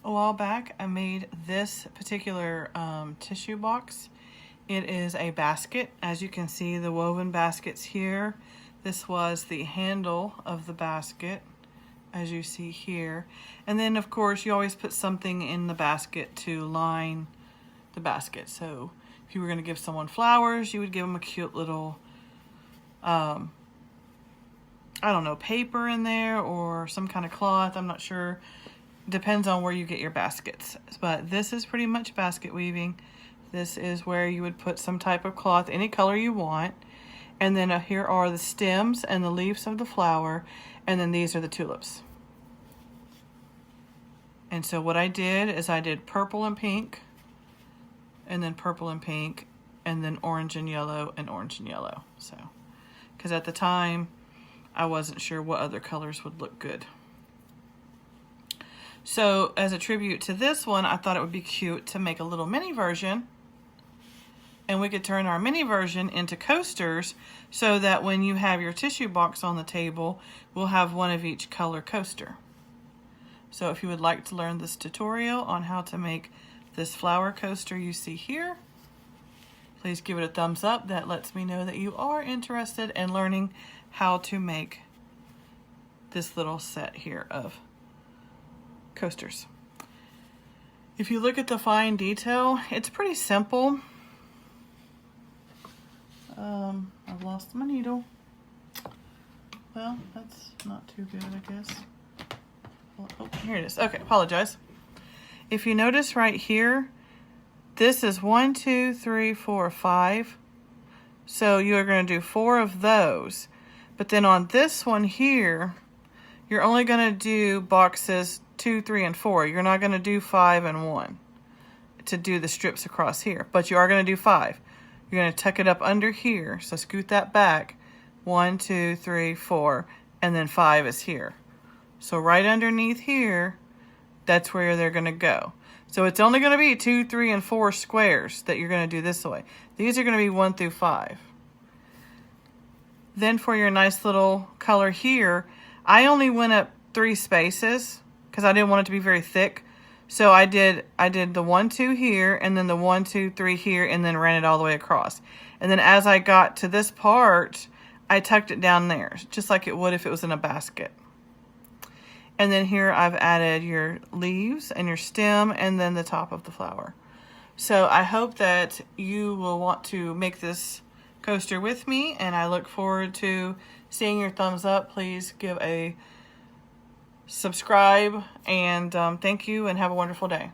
A while back I made this particular tissue box. It is a basket. As you can see, the woven baskets here. This was the handle of the basket, as you see here. And then of course you always put something in the basket to line the basket. So if you were going to give someone flowers, you would give them a cute little I don't know, paper in there or some kind of cloth. I'm not sure. Depends on where you get your baskets. But this is pretty much basket weaving. This is where you would put some type of cloth, any color you want. And then here are the stems and the leaves of the flower. And then these are the tulips. And so what I did is I did purple and pink, and then purple and pink, and then orange and yellow and orange and yellow. So, because at the time I wasn't sure what other colors would look good. So as a tribute to this one, I thought it would be cute to make a little mini version, and we could turn our mini version into coasters so that when you have your tissue box on the table, we'll have one of each color coaster. So if you would like to learn this tutorial on how to make this flower coaster you see here, please give it a thumbs up. That lets me know that you are interested in learning how to make this little set here of coasters. If you look at the fine detail, it's pretty simple. I've lost my needle. Well, that's not too good, I guess. Oh, here it is. Okay, apologize. If you notice right here, this is 1, 2, 3, 4, 5. So you're going to do 4 of those. But then on this one here, you're only going to do boxes 2, 3, and 4. You're not going to do 5 and 1 to do the strips across here. But you are going to do 5. You're going to tuck it up under here. So scoot that back. 1, 2, 3, 4. And then 5 is here. So right underneath here, that's where they're going to go. So it's only going to be 2, 3, and 4 squares that you're going to do this way. These are going to be 1 through 5. Then for your nice little color here, I only went up 3 spaces because I didn't want it to be very thick. So I did the 1, 2 here, and then the 1, 2, 3 here, and then ran it all the way across. And then as I got to this part, I tucked it down there, just like it would if it was in a basket. And then here I've added your leaves and your stem and then the top of the flower. So I hope that you will want to make this coaster with me, and I look forward to seeing your thumbs up. Please give a subscribe, and thank you and have a wonderful day.